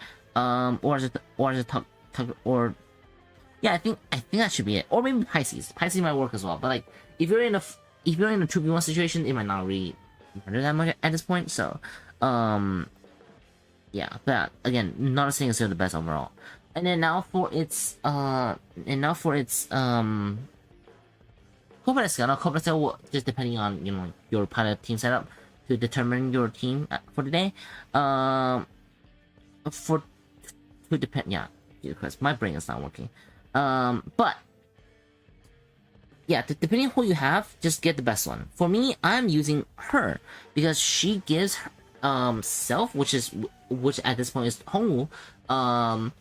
yeah, I think that should be it. Or maybe Pisces. Pisces might work as well. But like, if you're in a 2v1 situation, it might not really matter that much at this point. So, yeah. But again, not saying it's still the best overall. And then now for its corporate scale. Now corporate scale will just depending on your pilot team setup to determine your team for the day. Yeah, because my brain is not working. But yeah, depending on who you have, just get the best one. For me, I'm using her because she gives self, which at this point is Hongwu, a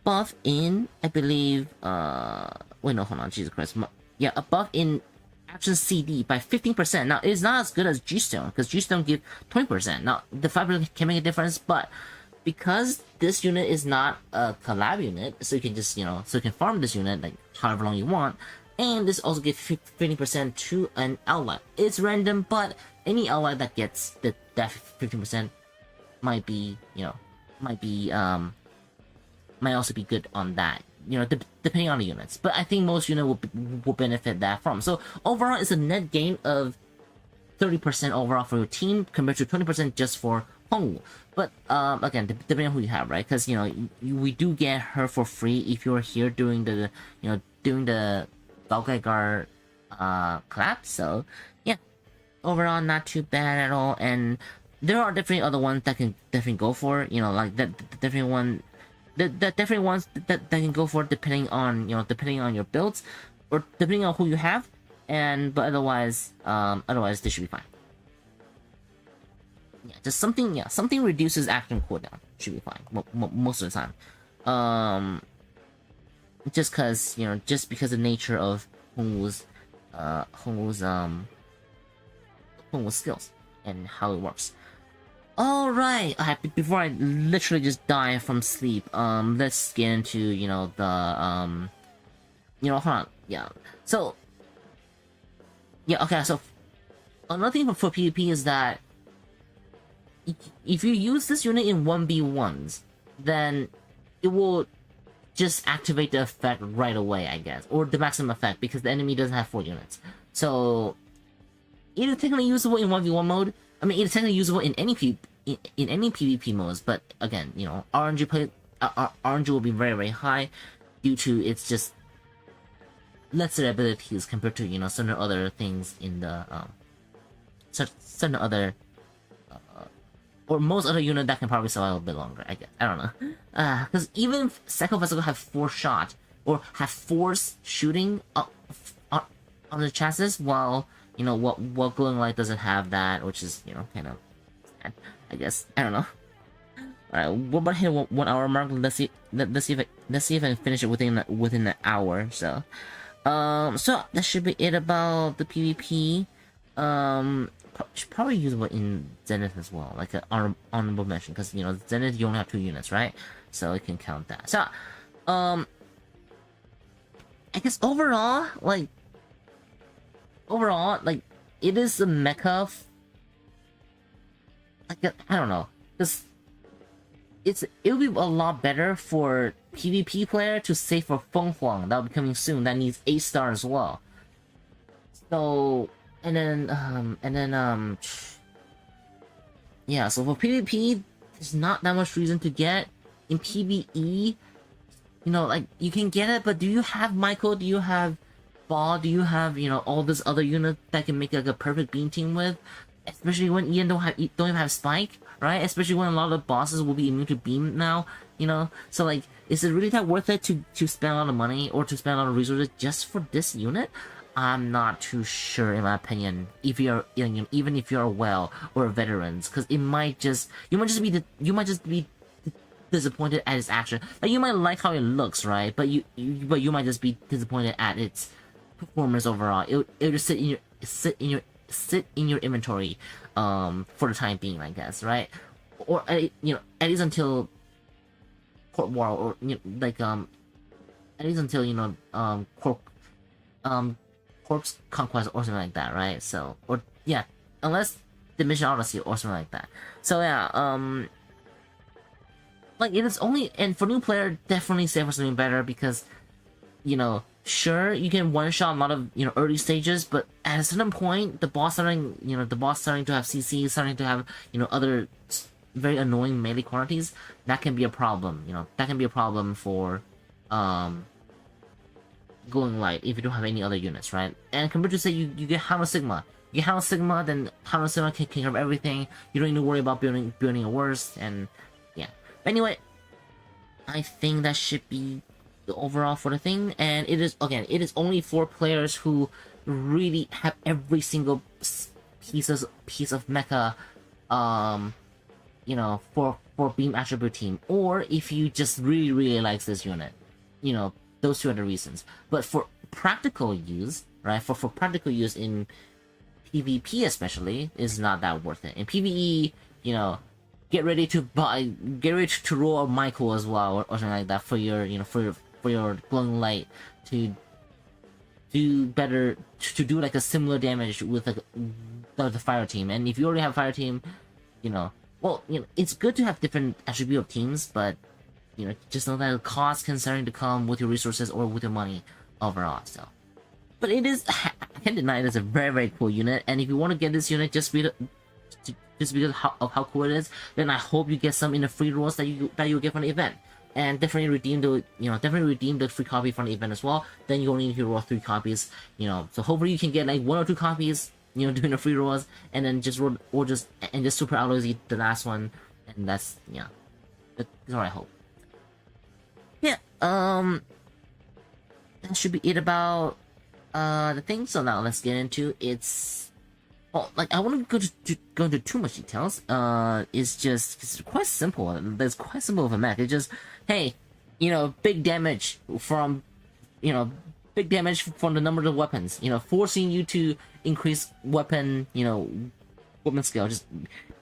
buff in, I believe, wait, no, hold on, Jesus Christ, yeah, a buff in action CD by 15%. Now, it's not as good as G-Stone, because G-Stone give 20%. Now, the 5% can make a difference, but because this unit is not a collab unit, so you can just, so you can farm this unit, like, however long you want, and this also gives 50% to an ally. It's random, but any ally that gets that 15% might be, might also be good on that, depending on the units. But I think most units will benefit that from. So overall, it's a net gain of 30% overall for your team compared to 20% just for Hongwu. But again, depending on who you have, right? Because we do get her for free if you're here doing the Balgaigar collab. So yeah, overall not too bad at all. And there are definitely other ones that can definitely go for, like the different one. The different ones that can go for depending on your builds or depending on who you have. but otherwise this should be fine. Yeah, just something. Yeah, something reduces action cooldown should be fine most of the time. Just because the nature of Hongwu's skills and how it works. All right. Before I literally just die from sleep, let's get into hold on. Yeah. So yeah. Okay. So another thing for PvP is that if you use this unit in 1v1s, then it will just activate the effect right away, I guess, or the maximum effect, because the enemy doesn't have 4 units. So it is technically usable in 1v1 mode. I mean, it's technically usable in any PvP modes, but again, RNG will be very, very high due to its just lesser abilities compared to certain other things in the certain other or most other unit that can probably survive a bit longer, I guess. I don't know. Because even Psycho Vessel have 4 shot, or have force shooting on the chassis, while, what Glowing Light doesn't have that, which is, kind of sad, I guess. I don't know. Alright, what about hitting 1 hour mark? Let's see if I can finish it within an hour, so. So that should be it about the PvP. Should probably usable in Zenith as well, like an honorable mention, because Zenith you only have 2 units, right? So it can count that. So, I guess overall, it is a mecha. I don't know, because it'll be a lot better for PvP player to save for Feng Huang. That'll be coming soon. That needs 8 stars as well. So. And then, yeah, so for PvP, there's not that much reason to get. In PvE, you can get it, but do you have Michael? Do you have Baal? Do you have, all this other unit that can make, like, a perfect beam team with? Especially when Ian don't even have Spike, right? Especially when a lot of the bosses will be immune to beam now, So, is it really that worth it to spend a lot of money or to spend a lot of resources just for this unit? I'm not too sure, in my opinion. If you're, even if you're a well or a veterans, because you might just be disappointed at its action. Like, you might like how it looks, right? But you might just be disappointed at its performance overall. It'll just sit in your inventory, for the time being, I guess, right? Or at least until Court War, or at least until Corpse Conquest or something like that, right? So, or yeah, unless the Mission Odyssey or something like that. So yeah, it is only, and for new player, definitely save for something better, because sure, you can one shot a lot of early stages, but at a certain point, the boss starting to have CC, starting to have other very annoying melee quantities. That can be a problem. That can be a problem for Glowing Light if you don't have any other units, right? And compared to, say, you get Hano Sigma. You get Hano Sigma, then Hano Sigma can cover everything. You don't need to worry about building a worst, and yeah. But anyway, I think that should be the overall for the thing. And it is only for players who really have every single piece of mecha, for beam attribute team, or if you just really likes this unit, those 2 are the reasons. But for practical use, right? For practical use in PvP especially, is not that worth it. In PvE, get ready to roll a Michael as well, or something like that, for your for your Glowing Light to do better, to do like a similar damage with the fire team. And if you already have fire team, it's good to have different attribute of teams, but just know that the cost can starting to come with your resources or with your money overall. So, but it is, I can't deny it is a very, very cool unit. And if you want to get this unit just because of how cool it is, then I hope you get some in the free rolls that you get from the event. And definitely redeem the free copy from the event as well. Then you only need to roll 3 copies. So hopefully you can get like 1 or 2 copies, doing the free rolls, and then just roll, or just super auto the last one, and that's that's what I hope. Yeah, that should be it about The thing. So now let's get into it's. Well, like I wouldn't go into too much details. It's quite simple. It's quite simple of a mech. It's just, hey, big damage from, big damage from the number of weapons. Forcing you to increase weapon, weapon skill. Just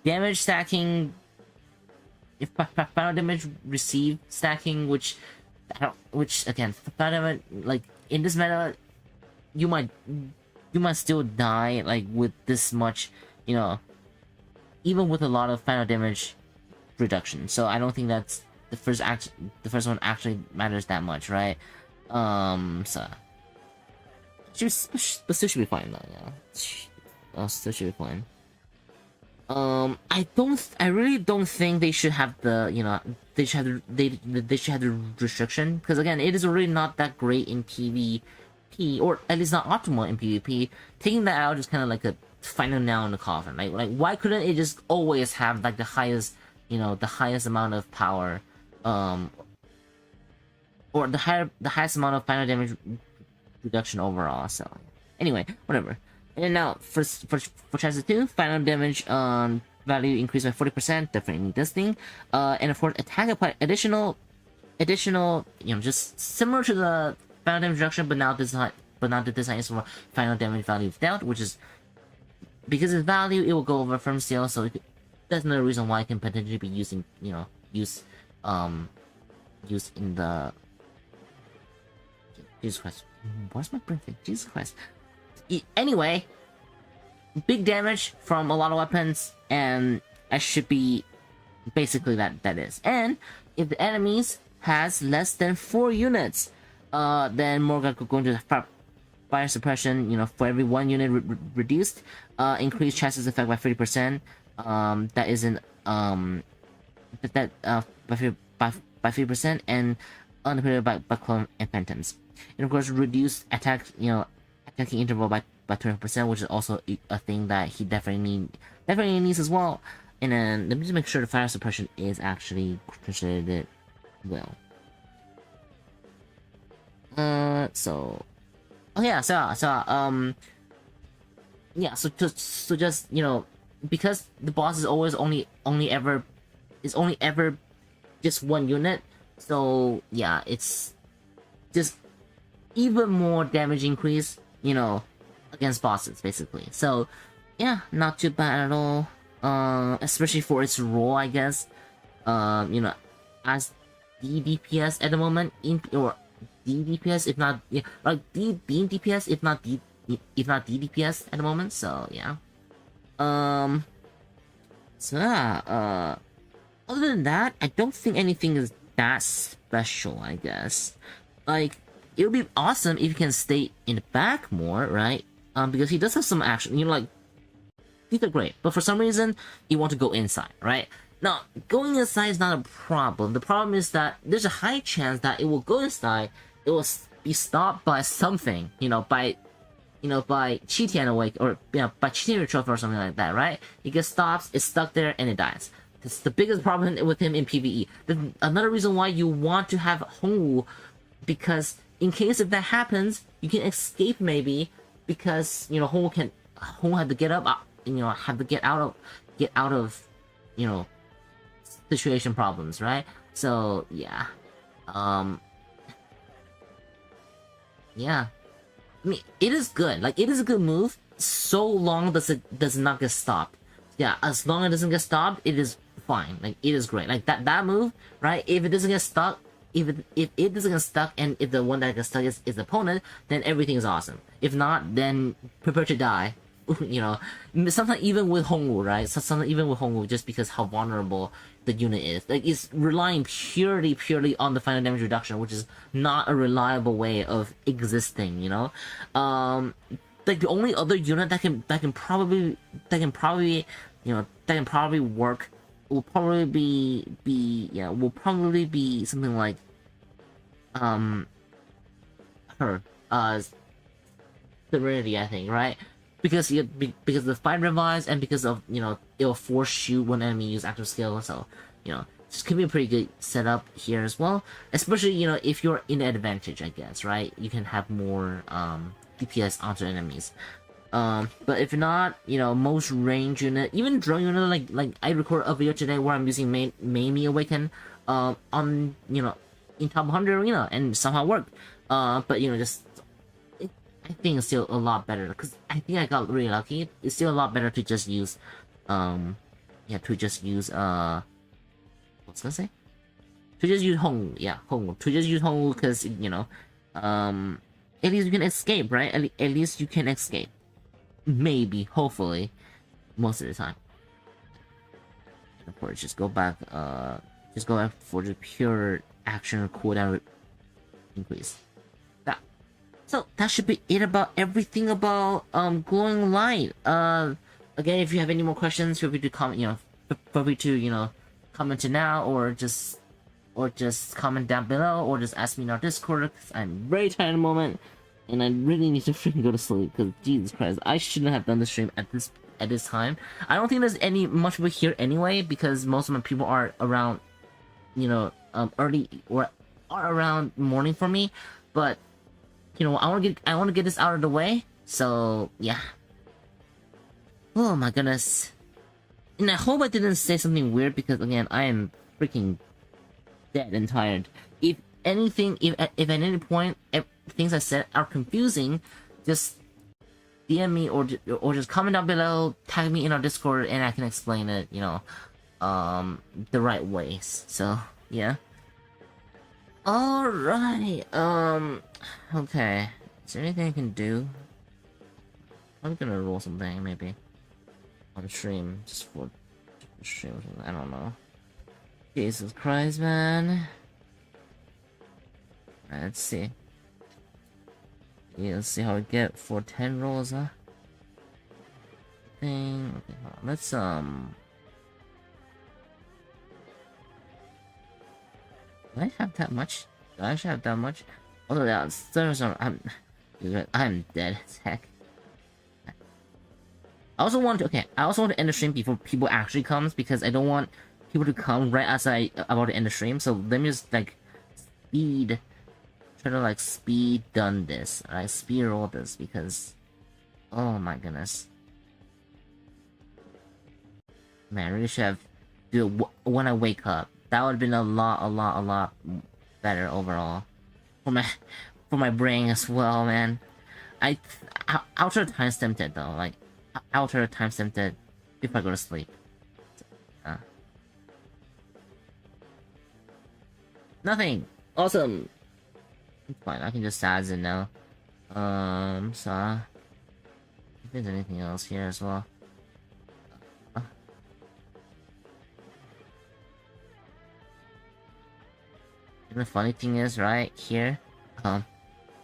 damage stacking. If final damage received stacking, which again, final damage, like in this meta, you might still die like with this much, even with a lot of final damage reduction. So I don't think that's the first one actually matters that much, right? So still should be fine though, yeah. Still should be fine. I really don't think they should have the, they should have the restriction, because again, it is already not that great in PvP, or at least not optimal in PvP. Taking that out is kind of like a final nail in the coffin. Like why couldn't it just always have like the highest, the highest amount of power, or the highest amount of final damage reduction overall. So anyway, whatever. And now for chapter 2, final damage value increased by 40%. Definitely need this thing. And of course, attack apply additional, just similar to the final damage reduction, but now the design is for final damage value without, which is because its value, it will go over firm seal. So that's another reason why it can potentially be using, used in the. Jesus Christ, what's my birthday? Jesus Christ. Anyway, big damage from a lot of weapons, and that should be basically that is. And if the enemies has less than 4 units, then Morgenrot could go into fire suppression. For every 1 unit reduced, increase chances effect by 30%. That isn't by 30%, and uninhibited by clone and phantoms. And of course, reduce attacking interval by 20%, which is also a thing that he definitely needs as well. And then let me just make sure the fire suppression is actually translated well. So just because the boss is always only ever just 1 unit, so yeah, it's just even more damage increase, against bosses, basically. So yeah, not too bad at all, especially for its role, I guess, as DPS at the moment, or DPS, if not, yeah, like being DPS, if not DPS at the moment. So yeah, other than that, I don't think anything is that special, I guess. Like, it would be awesome if he can stay in the back more, right? Because he does have some action, like, these are great, but for some reason, you want to go inside, right? Now, going inside is not a problem. The problem is that there's a high chance that it will go inside, it will be stopped by something, by cheating awake, or by cheating your trophy or something like that, right? It gets stopped, it's stuck there, and it dies. That's the biggest problem with him in PvE. Another reason why you want to have Hongwu, because in case if that happens, you can escape maybe, because Hongwu had to get up, have to get out of situation problems, right? So yeah, yeah. I mean, it is good. Like, it is a good move, so long does not get stopped. Yeah, as long as it doesn't get stopped, it is fine. Like, it is great. Like, that move, right? If it doesn't get stuck, if it doesn't get stuck, and if the one that gets stuck is the opponent, then everything is awesome. If not, then prepare to die. Sometimes even with Hongwu, right? Sometimes even with Hongwu, just because how vulnerable the unit is. Like, it's relying purely on the final damage reduction, which is not a reliable way of existing, like, the only other unit that can probably work will probably be something like her Serenity, I think, right? Because the fight revives, and because of it'll force shoot when enemy use active skill, so this could be a pretty good setup here as well. Especially if you're in advantage, I guess, right? You can have more DPS onto enemies. But if not, you know, most range unit, even drone unit, like I record a video today where I'm using mainly Awaken, on, you know, in top 100 arena and somehow worked. But you know, I think it's still a lot better because I think I got really lucky. It's still a lot better to just use, yeah, to just use what's gonna say? To just use Hong, yeah, Hong. To just use Hong because you know, at least you can escape, right? At least you can escape. Maybe, hopefully, most of the time. And of course, just go back for the pure action cooldown increase. So that should be it about everything about glowing light. Again, if you have any more questions, feel free to comment. You know, feel free to, you know, comment it now, or just comment down below, or just ask me in our Discord. Cause I'm very tired at the moment, and I really need to freaking go to sleep. Cause Jesus Christ, I shouldn't have done the stream at this time. I don't think there's any much people here anyway, because most of my people are around, you know, early or are around morning for me. But you know, I want to get this out of the way. So yeah. Oh my goodness. And I hope I didn't say something weird, because again, I am freaking dead and tired. If anything, if at any point things I said are confusing, just DM me or just comment down below, tag me in our Discord, and I can explain it, you know, the right ways. So yeah. Alright, okay. Is there anything I can do? I'm gonna roll something, maybe. On stream, just for stream or something, I don't know. Jesus Christ, man. Alright, let's see. Yeah, let's see how we get for 10 rolls, huh? Thing. Okay, hold on. Let's, do I have that much? Do I actually have that much? Although I'm dead as heck. I also want to end the stream before people actually comes, because I don't want people to come right as I about to end the stream. So let me just like try to like speed done this. Alright, speed roll this, because oh my goodness. Man, I really should have do it when I wake up. That would have been a lot better overall for my brain as well, man. I'll try to timestamp it though. Like I'll try to timestamp it if I go to sleep. Nothing. Awesome. It's fine. I can just add it now. So if there's anything else here as well. And the funny thing is, right here,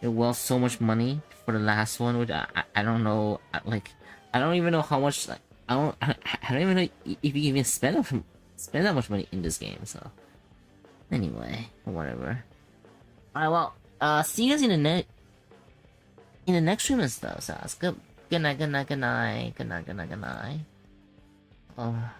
it was so much money for the last one, which I don't know, like, I don't even know how much, like, I don't even know if you even spend that much money in this game, so. Anyway, whatever. Alright, well, see you guys in the next stream and stuff, so good night. Oh.